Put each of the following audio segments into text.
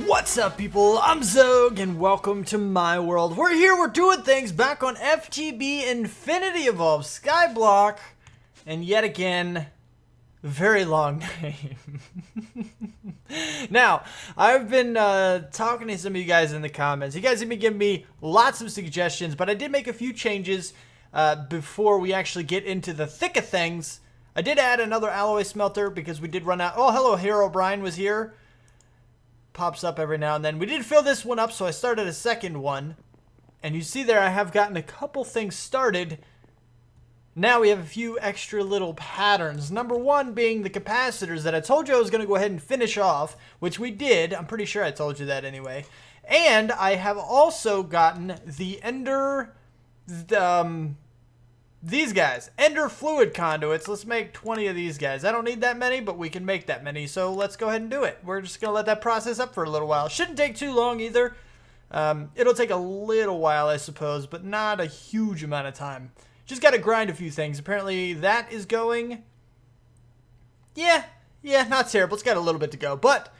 What's up, people? I'm Xogue, and welcome to my world. We're here, we're doing things back on FTB Infinity Evolve Skyblock, and yet again, very long name. Now, I've been talking to some of you guys in the comments. You guys have been giving me lots of suggestions, but I did make a few changes before we actually get into the thick of things. I did add another alloy smelter because we did run out. Oh, hello, Hero Brian was here. Pops up every now and then. We did fill this one up, so I started a second one. And you see there I have gotten a couple things started. Now we have a few extra little patterns. Number one being the capacitors that I told you I was going to go ahead and finish off, which we did. I'm pretty sure I told you that anyway. And I have also gotten the these guys, Ender Fluid Conduits. Let's make 20 of these guys. I don't need that many, but we can make that many, so let's go ahead and do it. We're just going to let that process up for a little while. Shouldn't take too long either. It'll take a little while, I suppose, but not a huge amount of time. Just got to grind a few things. Apparently that is going... Yeah, not terrible. It's got a little bit to go, but...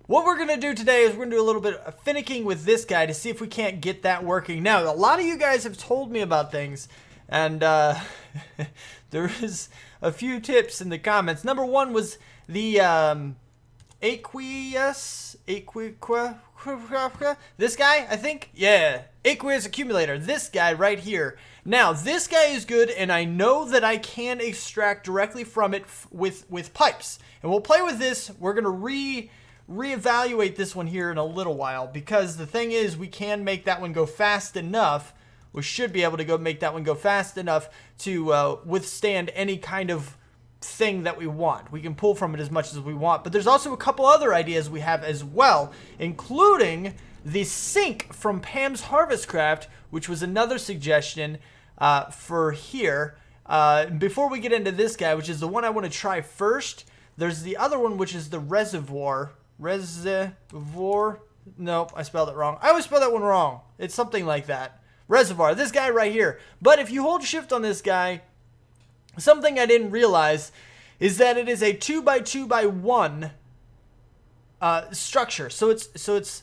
What we're going to do today is we're going to do a little bit of finicking with this guy to see if we can't get that working. Now, a lot of you guys have told me about things, and there is a few tips in the comments. Number one was the aqueous this guy, I think? Yeah, aqueous accumulator. This guy right here. Now, this guy is good, and I know that I can extract directly from it with pipes. And we'll play with this. We're going to reevaluate this one here in a little while, because the thing is we can make that one go fast enough. We should be able to make that one go fast enough to withstand any kind of thing that we want. We can pull from it as much as we want, but there's also a couple other ideas we have as well, including the sink from Pam's Harvestcraft, which was another suggestion for here. Before we get into this guy, which is the one I want to try first, there's the other one, which is the reservoir. Nope, I spelled it wrong. I always spell that one wrong. It's something like that. Reservoir, this guy right here. But if you hold shift on this guy, something I didn't realize is that it is a 2x2x1 structure. So it's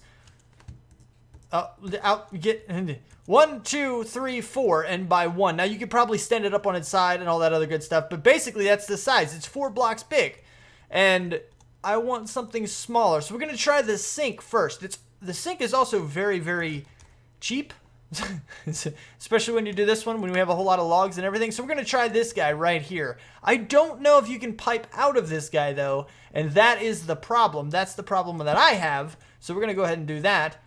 1, 2, 3, 4, and by 1. Now you could probably stand it up on its side and all that other good stuff, but basically that's the size. It's 4 blocks big, and I want something smaller. So we're gonna try the sink first. The sink is also very, very cheap. Especially when you do this one, when we have a whole lot of logs and everything. So we're going to try this guy right here. I don't know if you can pipe out of this guy, though, and that is the problem. That's the problem that I have. So we're going to go ahead and do that.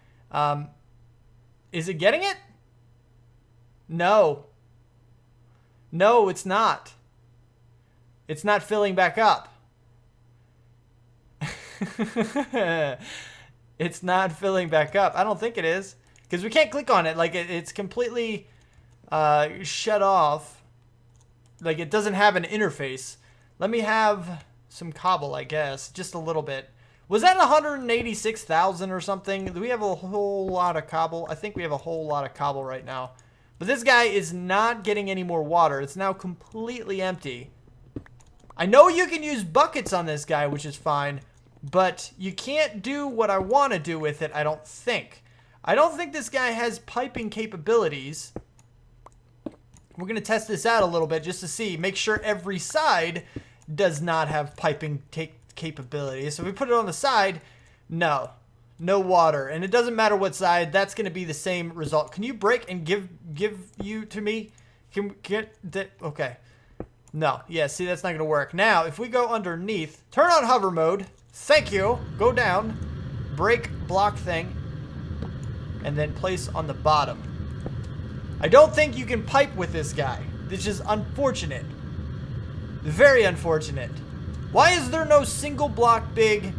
Is it getting it? No. No, it's not. It's not filling back up. It's not filling back up. I don't think it is. Because we can't click on it, like it's completely shut off. Like it doesn't have an interface. Let me have some cobble, I guess, just a little bit. Was that 186,000 or something? Do we have a whole lot of cobble? I think we have a whole lot of cobble right now. But this guy is not getting any more water. It's now completely empty. I know you can use buckets on this guy, which is fine, but you can't do what I want to do with it, I don't think. I don't think this guy has piping capabilities. We're going to test this out a little bit just to see. Make sure every side does not have piping capabilities. So if we put it on the side, no water. And it doesn't matter what side, that's going to be the same result. Can you break and give you to me? Can get that? Okay. No. Yeah, see, that's not going to work. Now, if we go underneath, turn on hover mode. Thank you. Go down. Break block thing. And then place on the bottom. I don't think you can pipe with this guy. This is unfortunate. Very unfortunate. Why is there no single block big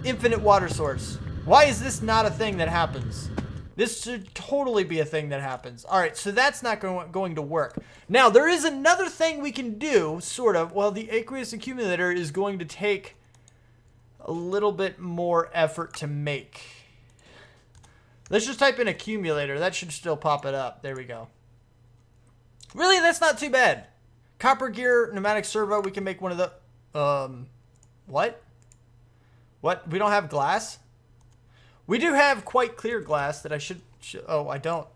infinite water source? Why is this not a thing that happens? This should totally be a thing that happens. Alright, so that's not going to work. Now, there is another thing we can do, sort of. Well, the aqueous accumulator is going to take a little bit more effort to make. Let's just type in accumulator. That should still pop it up. There we go. Really, that's not too bad. Copper gear, pneumatic servo. We can make one of the... What? What? We don't have glass? We do have quite clear glass that I should oh, I don't.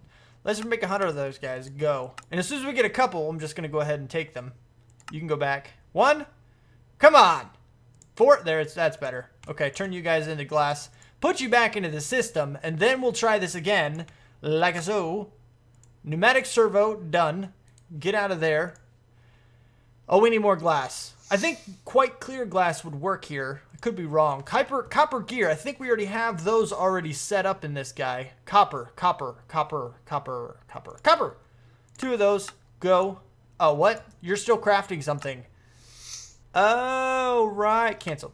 Let's just make 100 of those guys. Go. And as soon as we get a couple, I'm just going to go ahead and take them. You can go back. 1. Come on. 4. There, that's better. Okay, turn you guys into glass. Put you back into the system, and then we'll try this again. Like so. Pneumatic servo, done. Get out of there. Oh, we need more glass. I think quite clear glass would work here. I could be wrong. Copper gear. I think we already have those already set up in this guy. Copper. 2 of those. Go. Oh, what? You're still crafting something. Oh, right. Cancel.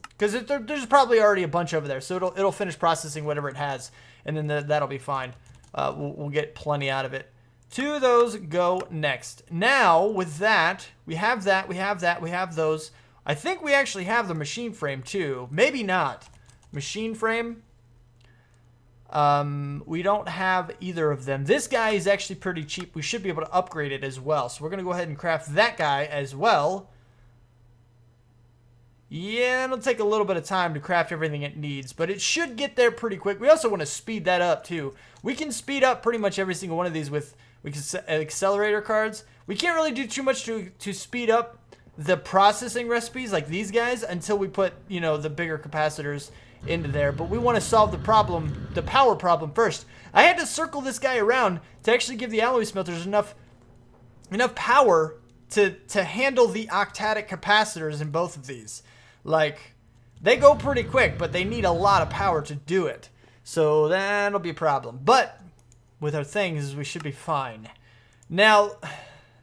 Because there's probably already a bunch over there. So it'll finish processing whatever it has. And then that'll be fine. We'll get plenty out of it. 2 of those go next. Now, with that, we have those. I think we actually have the machine frame, too. Maybe not. Machine frame. We don't have either of them. This guy is actually pretty cheap. We should be able to upgrade it as well. So we're going to go ahead and craft that guy as well. Yeah, it'll take a little bit of time to craft everything it needs, but it should get there pretty quick. We also want to speed that up, too. We can speed up pretty much every single one of these with accelerator cards. We can't really do too much to speed up the processing recipes like these guys until we put, you know, the bigger capacitors into there. But we want to solve the problem, the power problem first. I had to circle this guy around to actually give the alloy smelters enough power to handle the octadic capacitors in both of these. Like, they go pretty quick, but they need a lot of power to do it. So that'll be a problem. But with our things, we should be fine. Now,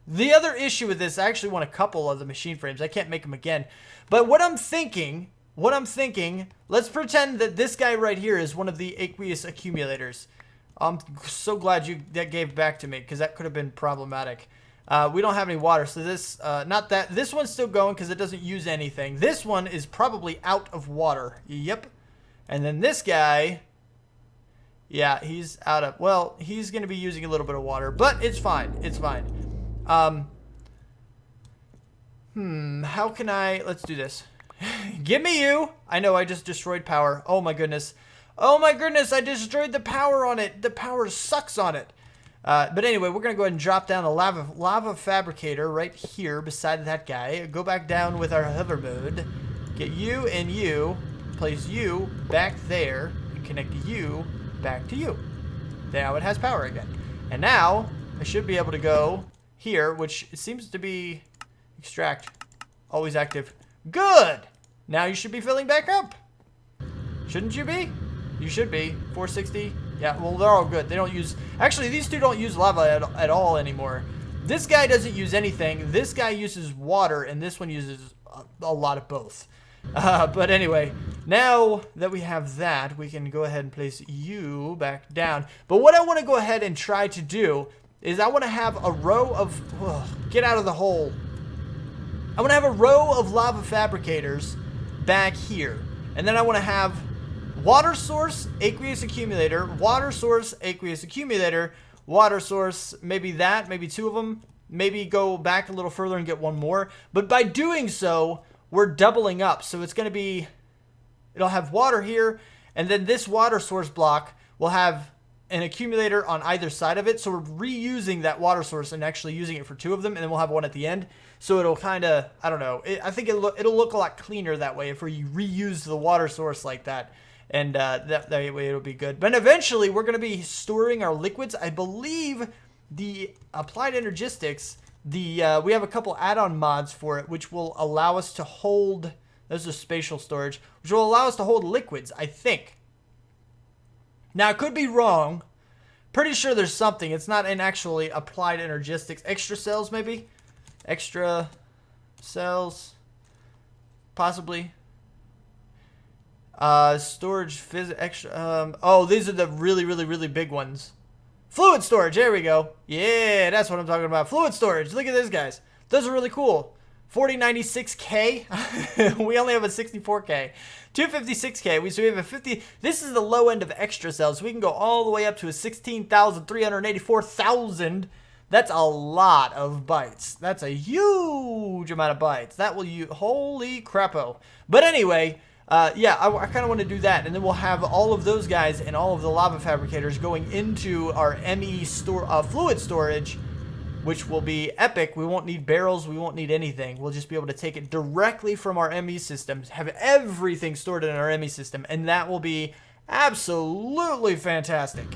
the other issue with this, I actually want a couple of the machine frames. I can't make them again. But what I'm thinking, let's pretend that this guy right here is one of the aqueous accumulators. I'm so glad that gave back to me, because that could have been problematic. We don't have any water, so this, this one's still going because it doesn't use anything. This one is probably out of water. Yep. And then this guy, yeah, he's out of, well, he's going to be using a little bit of water, but it's fine. It's fine. How can let's do this. Give me you. I know I just destroyed power. Oh my goodness. Oh my goodness, I destroyed the power on it. The power sucks on it. But anyway, we're going to go ahead and drop down the lava fabricator right here beside that guy. Go back down with our hover mode. Get you and you. Place you back there. And connect you back to you. Now it has power again. And now I should be able to go here, which seems to be extract. Always active. Good! Now you should be filling back up. Shouldn't you be? You should be. 460. Yeah, well, they're all good. They don't use... Actually, these two don't use lava at all anymore. This guy doesn't use anything. This guy uses water, and this one uses a lot of both. But anyway, now that we have that, we can go ahead and place you back down. But what I want to go ahead and try to do is I want to have a row of... get out of the hole. I want to have a row of lava fabricators back here. And then I want to have... water source, aqueous accumulator, water source, aqueous accumulator, water source, maybe 2 of them, maybe go back a little further and get one more. But by doing so, we're doubling up. So it's going to be, it'll have water here, and then this water source block will have an accumulator on either side of it. So we're reusing that water source and actually using it for 2 of them, and then we'll have one at the end. So it'll kind of, I don't know, I think it'll look a lot cleaner that way if we reuse the water source like that. And that way it'll be good. But eventually, we're going to be storing our liquids. I believe the Applied Energistics, we have a couple add-on mods for it, which will allow us to hold, those are spatial storage, which will allow us to hold liquids, I think. Now, I could be wrong. Pretty sure there's something. It's not in actually Applied Energistics. Extra cells, maybe? Extra cells, possibly. Storage, extra, oh, these are the really big ones. Fluid storage, there we go. Yeah, that's what I'm talking about. Fluid storage, look at these guys. Those are really cool. 4096K. We only have a 64K. 256K. So we have a 50. This is the low end of extra cells. We can go all the way up to a 16,384,000. That's a lot of bytes. That's a huge amount of bytes. That will holy crapo. But anyway, yeah, I kind of want to do that, and then we'll have all of those guys and all of the lava fabricators going into our ME fluid storage, which will be epic. We won't need barrels, we won't need anything. We'll just be able to take it directly from our ME systems, have everything stored in our ME system, and that will be absolutely fantastic.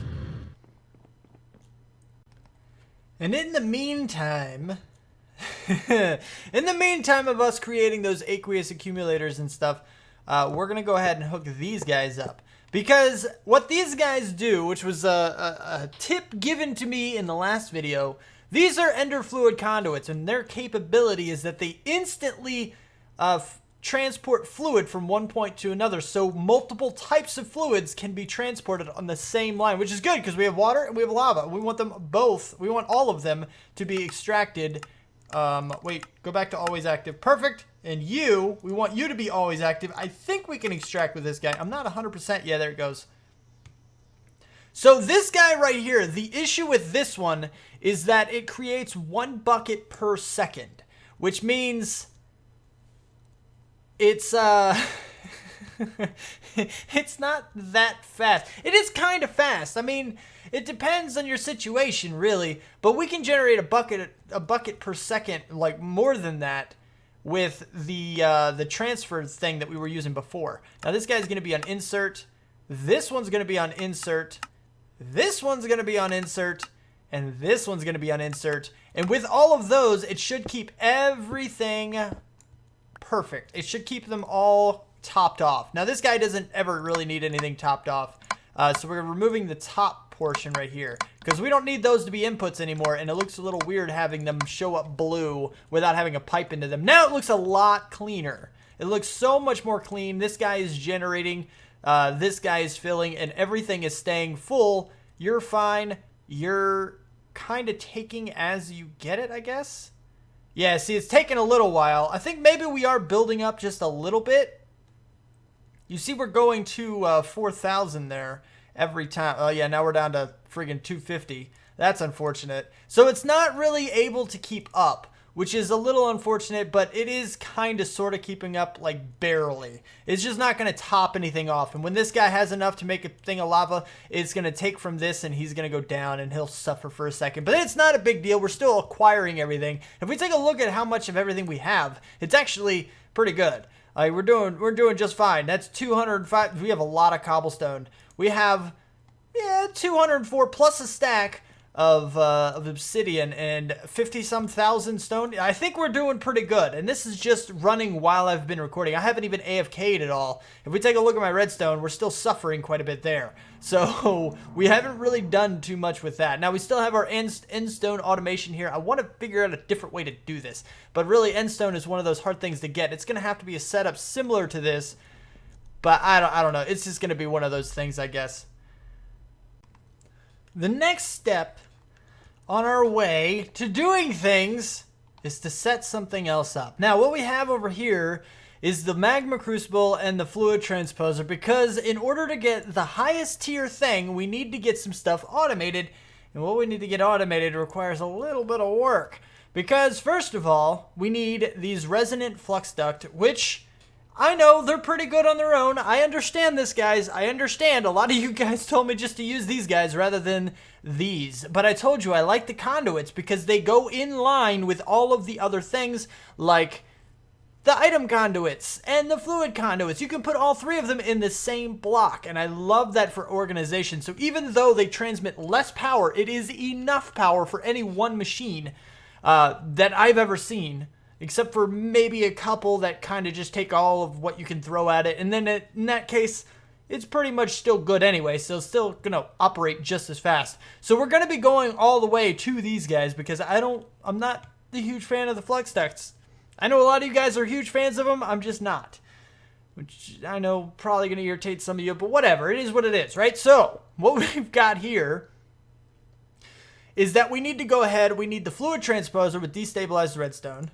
And in the meantime, of us creating those aqueous accumulators and stuff, we're going to go ahead and hook these guys up. Because what these guys do, which was a tip given to me in the last video, these are ender fluid conduits, and their capability is that they instantly transport fluid from one point to another. So multiple types of fluids can be transported on the same line, which is good because we have water and we have lava. We want them both. We want all of them to be extracted. Wait, go back to always active. Perfect. And we want you to be always active. I think we can extract with this guy. I'm not 100%. Yeah, there it goes. So this guy right here, the issue with this one is that it creates 1 bucket per second, which means it's it's not that fast. It is kind of fast. I mean, it depends on your situation, really, but we can generate a bucket per second, like more than that, with the transfer thing that we were using before. Now this guy's going to be on insert. This one's going to be on insert. This one's going to be on insert. And this one's going to be on insert. And with all of those, it should keep everything perfect. It should keep them all topped off. Now this guy doesn't ever really need anything topped off. So we're removing the top portion right here, because we don't need those to be inputs anymore, and it looks a little weird having them show up blue without having a pipe into them. Now it looks a lot cleaner. It looks so much more clean. This guy is generating, this guy is filling, and everything is staying full. You're fine. You're kind of taking as you get it, I guess. Yeah, see, it's taken a little while. I think maybe we are building up just a little bit. You see we're going to 4,000 there every time. Oh, yeah, now we're down to friggin' 250. That's unfortunate. So it's not really able to keep up, which is a little unfortunate, but it is kind of sort of keeping up, like, barely. It's just not going to top anything off. And when this guy has enough to make a thing of lava, it's going to take from this, and he's going to go down, and he'll suffer for a second. But it's not a big deal. We're still acquiring everything. If we take a look at how much of everything we have, it's actually pretty good. Like, we're doing just fine. That's 205. We have a lot of cobblestone. We have, yeah, 204 plus a stack of obsidian and 50-some thousand stone. I think we're doing pretty good. And this is just running while I've been recording. I haven't even AFK'd at all. If we take a look at my redstone, we're still suffering quite a bit there. So we haven't really done too much with that. Now we still have our endstone automation here. I want to figure out a different way to do this. But really, endstone is one of those hard things to get. It's going to have to be a setup similar to this. But I don't know. It's just going to be one of those things, I guess. The next step on our way to doing things is to set something else up. Now, what we have over here is the Magma Crucible and the Fluid Transposer, because in order to get the highest tier thing, we need to get some stuff automated, and what we need to get automated requires a little bit of work. Because, first of all, we need these resonant flux duct, which I know they're pretty good on their own. I understand this, guys. I understand. A lot of you guys told me just to use these guys rather than these. But I told you I like the conduits because they go in line with all of the other things, like the item conduits and the fluid conduits. You can put all three of them in the same block, and I love that for organization. So even though they transmit less power, it is enough power for any one machine that I've ever seen. Except for maybe a couple that kind of just take all of what you can throw at it. And then in that case, it's pretty much still good anyway. So it's still going to operate just as fast. So we're going to be going all the way to these guys because I'm not the huge fan of the flux ducts. I know a lot of you guys are huge fans of them. I'm just not. Which I know probably going to irritate some of you. But whatever. It is what it is, right? So what we've got here is that we need to go ahead. We need the fluid transposer with destabilized redstone.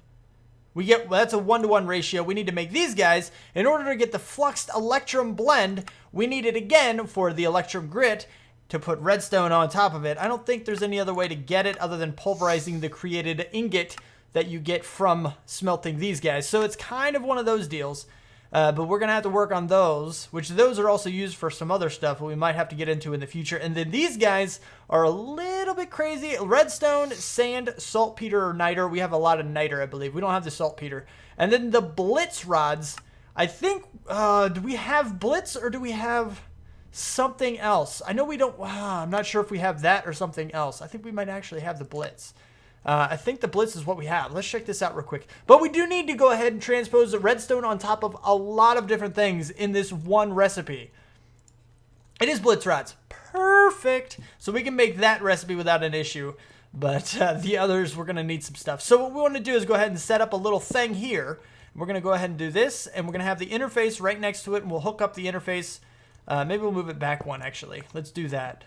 That's a 1-to-1 ratio. We need to make these guys. In order to get the fluxed electrum blend, we need it again for the electrum grit to put redstone on top of it. I don't think there's any other way to get it other than pulverizing the created ingot that you get from smelting these guys. So it's kind of one of those deals. But we're going to have to work on those, which those are also used for some other stuff that we might have to get into in the future. And then these guys are a little bit crazy. Redstone, sand, saltpeter, or niter. We have a lot of niter, I believe. We don't have the saltpeter. And then the blitz rods, I think, do we have blitz or do we have something else? I know we don't, I'm not sure if we have that or something else. I think we might actually have the blitz. I think the blitz is what we have. Let's check this out real quick. But we do need to go ahead and transpose the redstone on top of a lot of different things in this one recipe. It is blitz rods. Perfect. So we can make that recipe without an issue. But the others, we're going to need some stuff. So what we want to do is go ahead and set up a little thing here. We're going to go ahead and do this. And we're going to have the interface right next to it. And we'll hook up the interface. Maybe we'll move it back one, actually. Let's do that.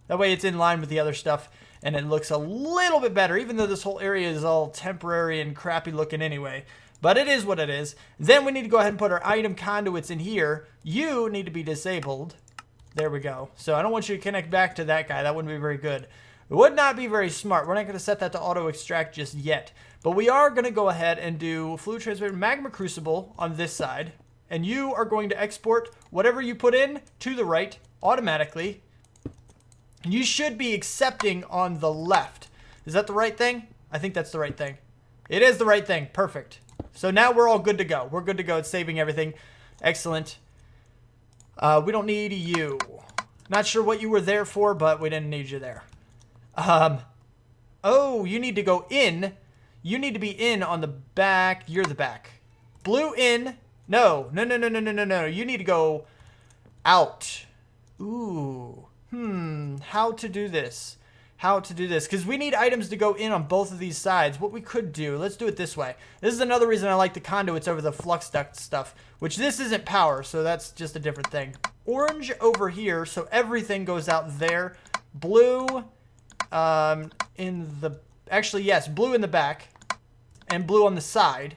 That way it's in line with the other stuff. And it looks a little bit better, even though this whole area is all temporary and crappy looking anyway. But it is what it is. Then we need to go ahead and put our item conduits in here. You need to be disabled. There we go. So I don't want you to connect back to that guy. That wouldn't be very good. It would not be very smart. We're not going to set that to auto extract just yet. But we are going to go ahead and do fluid transfer Magma Crucible on this side. And you are going to export whatever you put in to the right automatically. You should be accepting on the left. Is that the right thing? I think that's the right thing. It is the right thing. Perfect. So now we're all good to go. We're good to go. It's saving everything. Excellent. We don't need you. Not sure what you were there for, but we didn't need you there. Oh, you need to go in. You need to be in on the back. You're the back. Blue in. No. No. You need to go out. Ooh. How to do this? How to do this? Because we need items to go in on both of these sides. What we could do, let's do it this way. This is another reason I like the conduits over the flux duct stuff, which this isn't power, so that's just a different thing. Orange over here, so everything goes out there. Blue in the, actually, yes, blue in the back and blue on the side,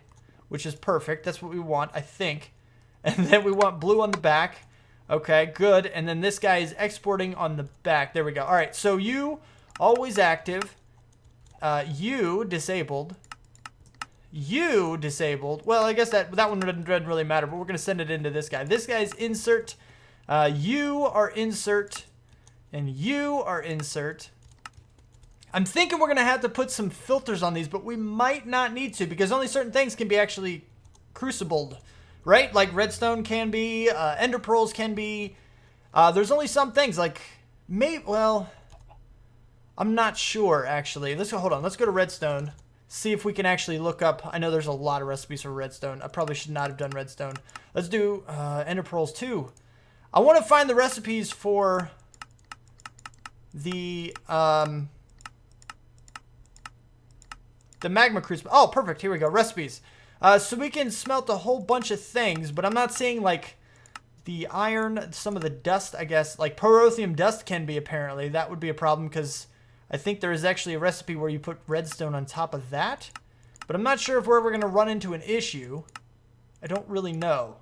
which is perfect. That's what we want, I think. And then we want blue on the back. Okay, good. And then this guy is exporting on the back. There we go. All right, so you always active. You disabled. You disabled. Well, I guess that one doesn't really matter, but we're going to send it into this guy. This guy's insert. You are insert. And you are insert. I'm thinking we're going to have to put some filters on these, but we might not need to because only certain things can be actually crucibled. Right? Like redstone can be, ender pearls can be. There's only some things like, well, I'm not sure actually. Hold on. Let's go to redstone. See if we can actually look up. I know there's a lot of recipes for redstone. I probably should not have done redstone. Let's do ender pearls too. I want to find the recipes for the Magma Crucible. Oh, perfect. Here we go. Recipes. So we can smelt a whole bunch of things, but I'm not seeing, like, the iron, some of the dust, I guess. Like, pyrotheum dust can be, apparently. That would be a problem, because I think there is actually a recipe where you put redstone on top of that. But I'm not sure if we're ever going to run into an issue. I don't really know.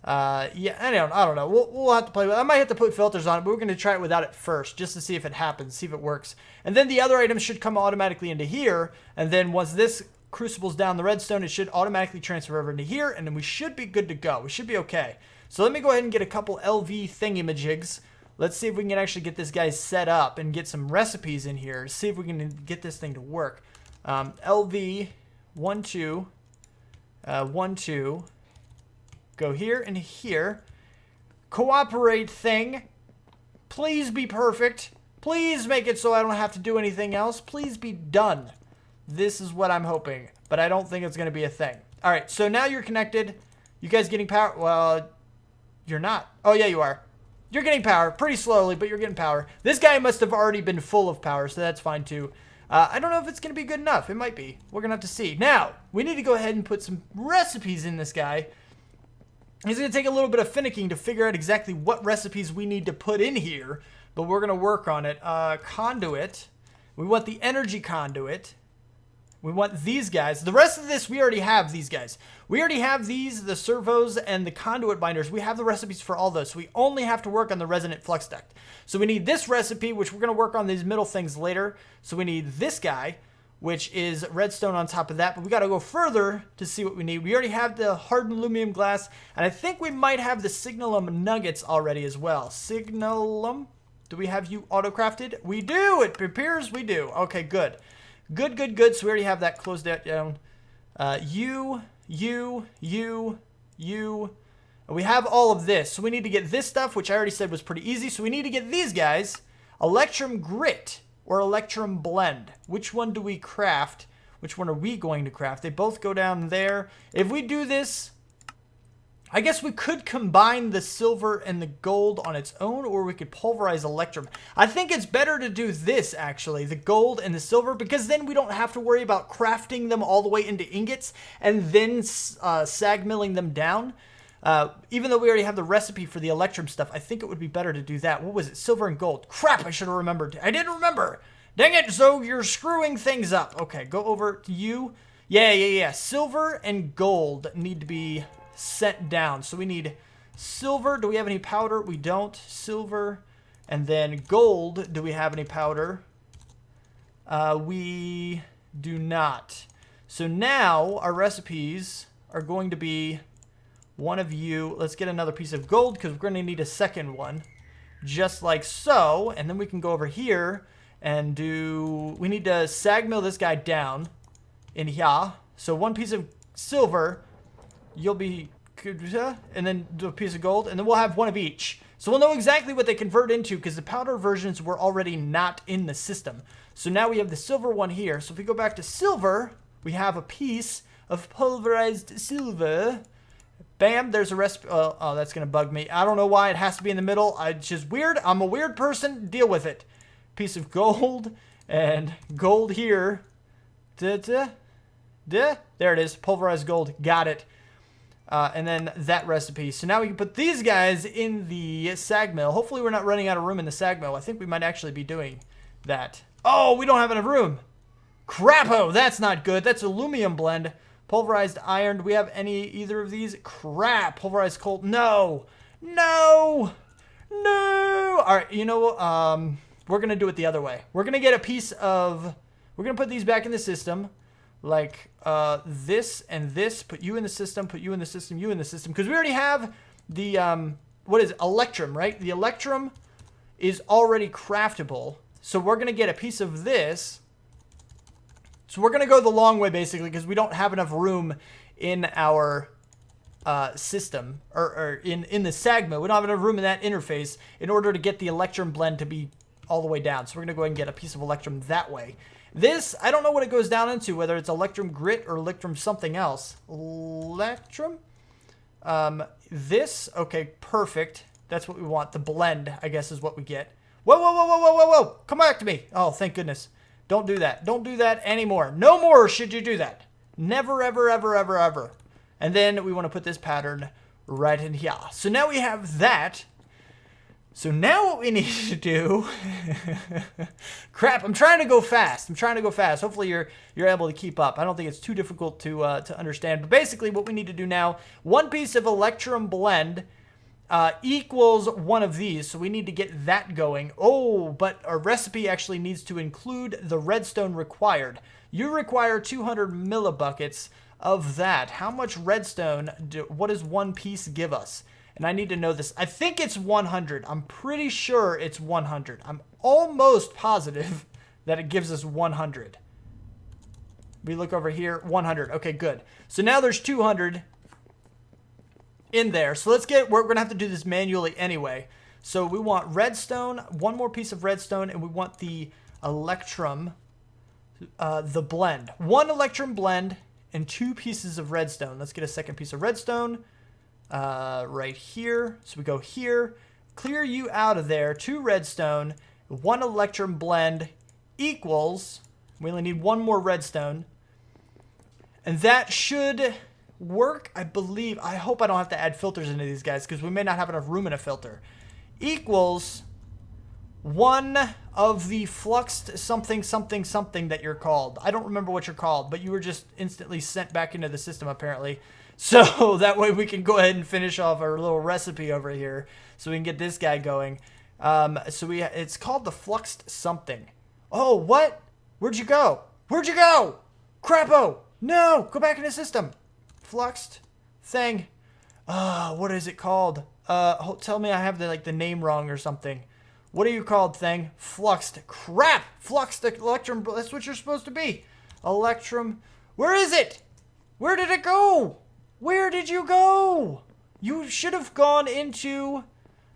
Yeah, I don't know. We'll have to play with it. I might have to put filters on it, but we're going to try it without it first, just to see if it happens, see if it works. And then the other items should come automatically into here, and then once this crucibles down the redstone, it should automatically transfer over into here, and then we should be good to go. We should be okay. So let me go ahead and get a couple LV thingamajigs. Let's see if we can actually get this guy set up and get some recipes in here. See if we can get this thing to work. LV 1 2 1 2. Go here and here. Cooperate thing. Please be perfect. Please make it so I don't have to do anything else. Please be done. This is what I'm hoping, but I don't think it's going to be a thing. All right, so now you're connected. You guys getting power? Well, you're not. Oh, yeah, you are. You're getting power pretty slowly, but you're getting power. This guy must have already been full of power, so that's fine too. I don't know if it's going to be good enough. It might be. We're going to have to see. Now, we need to go ahead and put some recipes in this guy. It's going to take a little bit of finicking to figure out exactly what recipes we need to put in here, but we're going to work on it. Conduit. We want the energy conduit. We want these guys. The rest of this, we already have these guys. We already have these, the servos, and the conduit binders. We have the recipes for all those. So we only have to work on the resonant flux duct. So we need this recipe, which we're going to work on these middle things later. So we need this guy. which is redstone on top of that. But we got to go further to see what we need. We already have the hardened aluminum glass, and I think we might have the signalum nuggets already as well. Signalum? Do we have you auto-crafted? We do! It appears we do. Okay, good. Good, good, good. So we already have that closed down. You. And we have all of this. So we need to get this stuff, which I already said was pretty easy. So we need to get these guys. Electrum Grit or Electrum Blend. Which one do we craft? Which one are we going to craft? They both go down there. If we do this, I guess we could combine the silver and the gold on its own, or we could pulverize Electrum. I think it's better to do this, actually, the gold and the silver, because then we don't have to worry about crafting them all the way into ingots and then sag milling them down. Even though we already have the recipe for the Electrum stuff, I think it would be better to do that. What was it? Silver and gold. Crap, I should have remembered. I didn't remember. Dang it, so you're screwing things up. Okay, go over to you. Yeah. Silver and gold need to be sent down. So we need silver. Do we have any powder? We don't. Silver. And then gold. Do we have any powder? We do not. So now our recipes are going to be one of you. Let's get another piece of gold because we're going to need a second one. Just like so. And then we can go over here and do... We need to sag mill this guy down in here. So one piece of silver... You'll be, and then do a piece of gold, and then we'll have one of each. So we'll know exactly what they convert into because the powder versions were already not in the system. So now we have the silver one here. So if we go back to silver, we have a piece of pulverized silver. Bam, there's a recipe. Oh, that's going to bug me. I don't know why it has to be in the middle. It's just weird. I'm a weird person. Deal with it. Piece of gold and gold here. There it is. Pulverized gold. Got it. And then that recipe. So now we can put these guys in the sag mill. Hopefully we're not running out of room in the sag mill. I think we might actually be doing that. Oh, we don't have enough room. Crapo, that's not good. That's aluminum blend. Pulverized iron. Do we have either of these? Crap. Pulverized coal. No. All right, you know, we're going to do it the other way. We're going to get a piece of... We're going to put these back in the system. Like this and this, put you in the system, put you in the system, you in the system. Because we already have the, what is it? Electrum, right? The Electrum is already craftable. So we're going to get a piece of this. So we're going to go the long way, basically, because we don't have enough room in our system, or in the sag mill. We don't have enough room in that interface in order to get the Electrum blend to be all the way down. So we're going to go ahead and get a piece of Electrum that way. This, I don't know what it goes down into, whether it's Electrum Grit or Electrum something else. Electrum? This, okay, perfect. That's what we want. The blend, I guess, is what we get. Whoa. Come back to me. Oh, thank goodness. Don't do that. Don't do that anymore. No more should you do that. Never, ever. And then we want to put this pattern right in here. So now we have that. So now what we need to do... Crap, I'm trying to go fast. Hopefully you're able to keep up. I don't think it's too difficult to understand. But basically what we need to do now, one piece of Electrum blend equals one of these. So we need to get that going. Oh, but our recipe actually needs to include the redstone required. You require 200 millibuckets of that. How much redstone, what does one piece give us? And I need to know this. I think it's 100. I'm pretty sure it's 100. I'm almost positive that it gives us 100. We look over here. 100. Okay, good. So now there's 200 in there. So let's get... We're going to have to do this manually anyway. So we want redstone, one more piece of redstone, and we want the Electrum, the blend. One Electrum blend and 2 pieces of redstone. Let's get a second piece of redstone. Right here. So we go here, clear you out of there, 2 redstone, 1 Electrum blend equals, we only need 1 more redstone, and that should work, I believe. I hope I don't have to add filters into these guys because we may not have enough room in a filter. Equals 1 of the fluxed something that you're called. I don't remember what you're called, but you were just instantly sent back into the system apparently. So that way we can go ahead and finish off our little recipe over here so we can get this guy going. It's called the fluxed something. Oh, what? Where'd you go? Where'd you go? Crapo! No! Go back in the system. Fluxed thing. What is it called? Tell me I have the name wrong or something. What are you called, thing? Fluxed. Crap! Fluxed electrum. That's what you're supposed to be. Electrum. Where is it? Where did it go? Where did you go? You should have gone into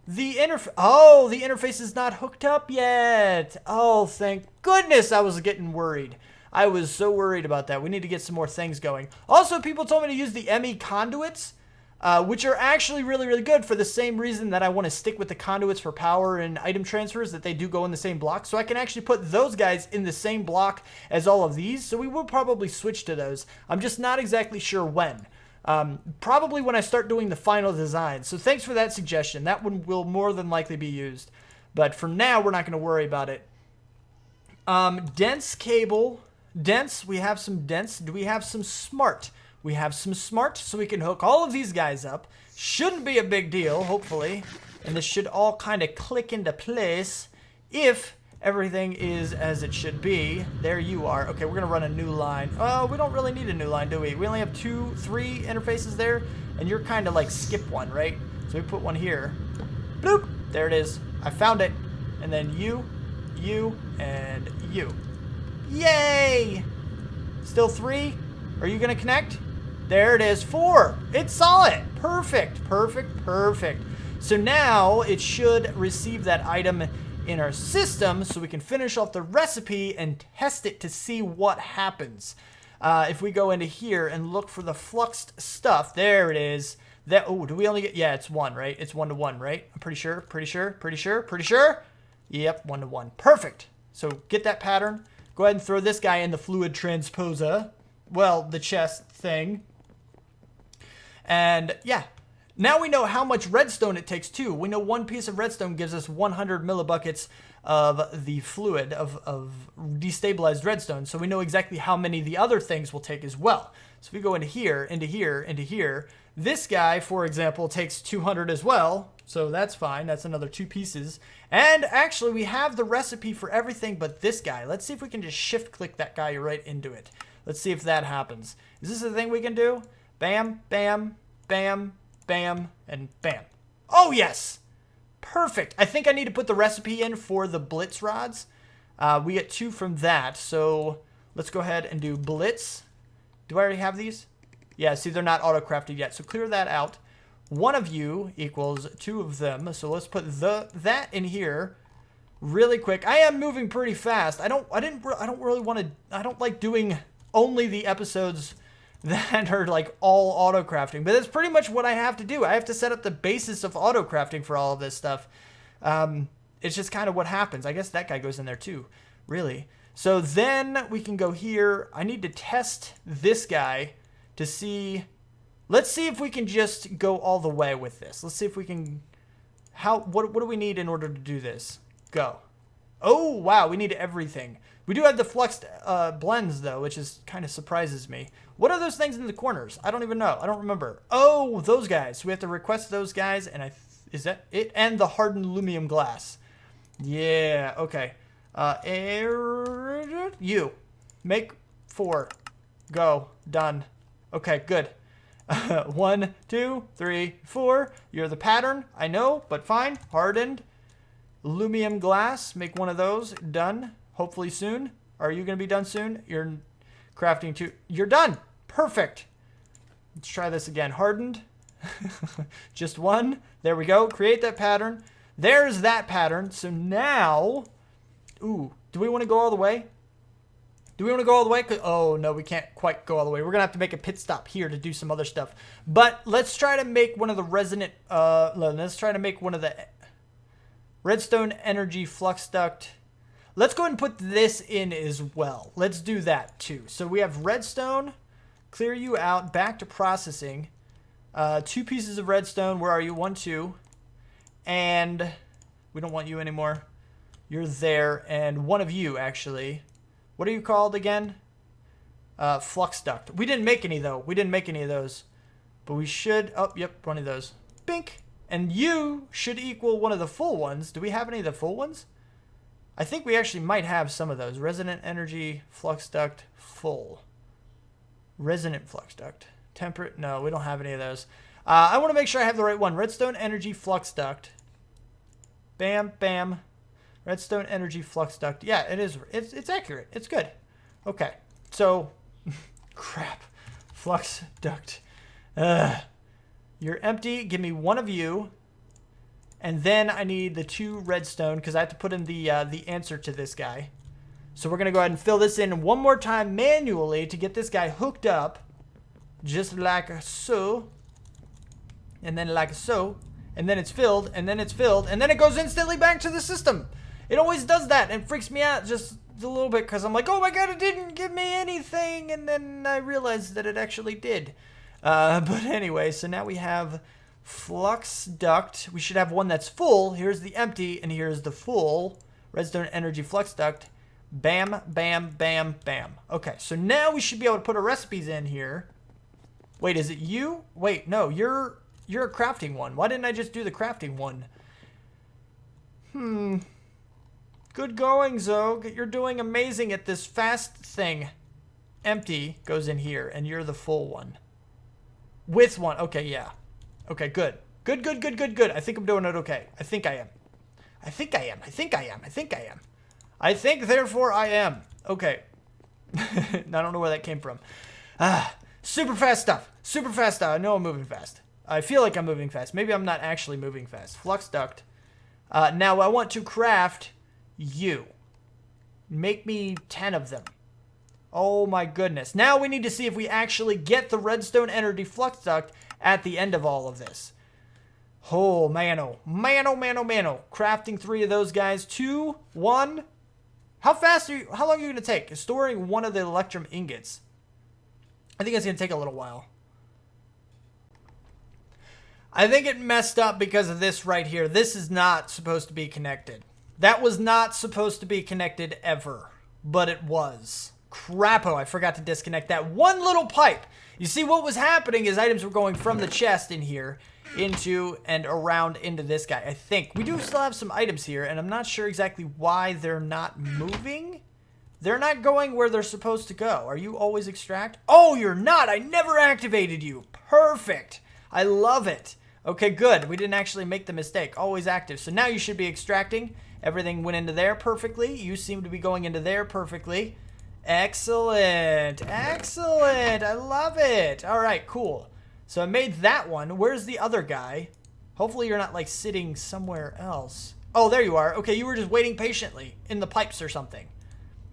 the interface. Oh, the interface is not hooked up yet. Oh, thank goodness. I was getting worried. I was so worried about that. We need to get some more things going. Also, people told me to use the ME conduits, which are actually really, really good for the same reason that I want to stick with the conduits for power and item transfers, that they do go in the same block. So I can actually put those guys in the same block as all of these. So we will probably switch to those. I'm just not exactly sure when. Probably when I start doing the final design. So thanks for that suggestion. That one will more than likely be used. But for now, we're not going to worry about it. Dense cable. Dense. We have some dense. Do we have some smart? We have some smart, so we can hook all of these guys up. Shouldn't be a big deal, hopefully. And this should all kind of click into place if everything is as it should be. There you are. Okay, we're going to run a new line. Oh, we don't really need a new line, do we? We only have 2, 3 interfaces there, and you're kind of like skip one, right? So we put one here. Bloop! There it is. I found it. And then you, and you. Yay! Still 3? Are you going to connect? There it is. 4. It saw it. Perfect, perfect, perfect. So now it should receive that item in our system so we can finish off the recipe and test it to see what happens. If we go into here and look for the fluxed stuff, there it is. Oh, do we only get, yeah, it's 1, right? It's 1 to 1, right? I'm pretty sure. Yep, 1 to 1. Perfect. So get that pattern. Go ahead and throw this guy in the fluid transposer. Well, the chest thing. And yeah. Now we know how much redstone it takes too. We know 1 piece of redstone gives us 100 millibuckets of the fluid of destabilized redstone. So we know exactly how many the other things will take as well. So if we go into here, into here, into here, this guy, for example, takes 200 as well. So that's fine. That's another 2 pieces. And actually we have the recipe for everything but this guy. Let's see if we can just shift click that guy right into it. Let's see if that happens. Is this the thing we can do? Bam, bam, bam, bam, and bam. Oh, yes! Perfect. I think I need to put the recipe in for the Blitz rods. We get 2 from that, so let's go ahead and do Blitz. Do I already have these? Yeah, see, they're not auto-crafted yet, so clear that out. 1 of you equals 2 of them, so let's put that in here really quick. I am moving pretty fast. I don't really want to. I don't like doing only the episodes that are like all auto crafting, but that's pretty much what I have to do. I have to set up the basis of auto crafting for all of this stuff. It's just kind of what happens. I guess that guy goes in there too, really. So then we can go here. I need to test this guy to see. Let's see if we can just go all the way with this. Let's see if we can. What do we need in order to do this? Go. Oh wow, we need everything. We do have the fluxed blends though, which is kind of surprises me. What are those things in the corners? I don't even know. I don't remember. Oh, those guys. So we have to request those guys, and is that it? And the hardened aluminum glass. Yeah. Okay. You make 4. Go. Done. Okay. Good. 1, 2, 3, 4. You're the pattern. I know, but fine. Hardened aluminum glass. Make 1 of those. Done. Hopefully soon. Are you going to be done soon? You're crafting 2. You're done. Perfect. Let's try this again. Hardened. Just 1. There we go. Create that pattern. There's that pattern. So now, ooh, do we want to go all the way? Do we want to go all the way? Oh, no, we can't quite go all the way. We're going to have to make a pit stop here to do some other stuff. But let's try to make one of the resonant, let's try to make one of the redstone energy flux duct. Let's go ahead and put this in as well. Let's do that too. So we have redstone, clear you out, back to processing. 2 pieces of redstone. Where are you? 1, 2. And we don't want you anymore. You're there. And 1 of you, actually. What are you called again? Flux duct. We didn't make any, though. We didn't make any of those. But we should. Oh, yep, 1 of those. Bink. And you should equal 1 of the full ones. Do we have any of the full ones? I think we actually might have some of those. Resonant energy flux duct full. Resonant flux duct. Temperate. No, we don't have any of those. I want to make sure I have the right one. Redstone energy flux duct. Bam, bam. Redstone energy flux duct. Yeah, it is. It's accurate. It's good. Okay. So, crap. Flux duct. You're empty. Give me one of you. And then I need the 2 redstone because I have to put in the answer to this guy. So we're going to go ahead and fill this in one more time manually to get this guy hooked up. Just like so. And then like so. And then it's filled. And then it's filled. And then it goes instantly back to the system. It always does that and freaks me out just a little bit because I'm like, oh my god, it didn't give me anything. And then I realized that it actually did. But anyway, so now we have flux duct. We should have one that's full. Here's the empty and here's the full. Redstone energy flux duct. Bam, bam, bam, bam. Okay, so now we should be able to put our recipes in here. Wait, is it you? Wait, no, you're a crafting one. Why didn't I just do the crafting one? Good going, Xogue. You're doing amazing at this fast thing. Empty goes in here, and you're the full one. With one. Okay, yeah. Okay, good. Good, good, good, good, good. I think I'm doing it okay. I think I am. I think I am. I think I am. I think I am. I think, therefore, I am. Okay. I don't know where that came from. Super fast stuff. Super fast stuff. I know I'm moving fast. I feel like I'm moving fast. Maybe I'm not actually moving fast. Flux duct. Now, I want to craft you. Make me 10 of them. Oh, my goodness. Now we need to see if we actually get the redstone energy flux duct at the end of all of this. Oh, mano. Mano, mano, mano. Crafting 3 of those guys. 2, 1... How long are you going to take? Storing one of the electrum ingots. I think it's going to take a little while. I think it messed up because of this right here. This is not supposed to be connected. That was not supposed to be connected ever. But it was. Crapo, I forgot to disconnect that one little pipe. You see, what was happening is items were going from the chest in here into and around into this guy. I think we do still have some items here, and I'm not sure exactly why they're not moving. They're not going where they're supposed to go. Are you always extract? Oh, you're not. I never activated you. Perfect. I love it. Okay, good. We didn't actually make the mistake. Always active. So now you should be extracting. Everything went into there perfectly. You seem to be going into there perfectly. Excellent. Excellent. I love it. All right, cool. So I made that one. Where's the other guy? Hopefully you're not like sitting somewhere else. Oh, there you are. Okay, you were just waiting patiently in the pipes or something.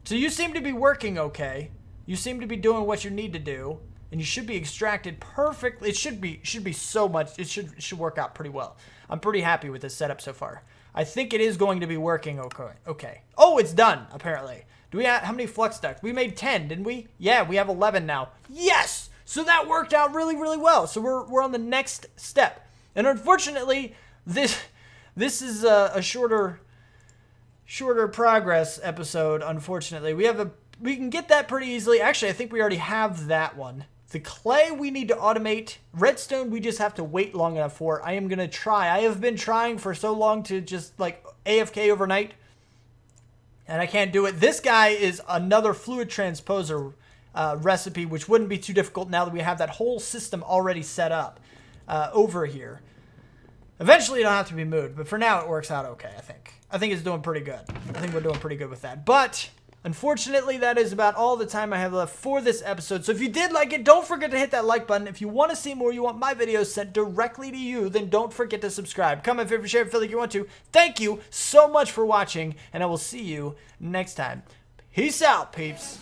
So you seem to be working okay. You seem to be doing what you need to do, and you should be extracted perfectly. It should be so much. It should work out pretty well. I'm pretty happy with this setup so far. I think it is going to be working okay. Okay. Oh, it's done apparently. Do we have how many flux ducts? We made 10, didn't we? Yeah, we have 11 now. Yes. So that worked out really, really well. So we're on the next step. And unfortunately, this is a shorter progress episode, unfortunately. We can get that pretty easily. Actually, I think we already have that one. The clay we need to automate. Redstone we just have to wait long enough for. I am going to try. I have been trying for so long to just like AFK overnight. And I can't do it. This guy is another fluid transposer recipe, which wouldn't be too difficult now that we have that whole system already set up over here. Eventually it'll have to be moved, but for now it works out okay, I think. I think it's doing pretty good. I think we're doing pretty good with that. But unfortunately, that is about all the time I have left for this episode. So if you did like it, don't forget to hit that like button. If you want to see more, you want my videos sent directly to you, then don't forget to subscribe. Comment, favorite, share, feel like you want to. Thank you so much for watching, and I will see you next time. Peace out, peeps.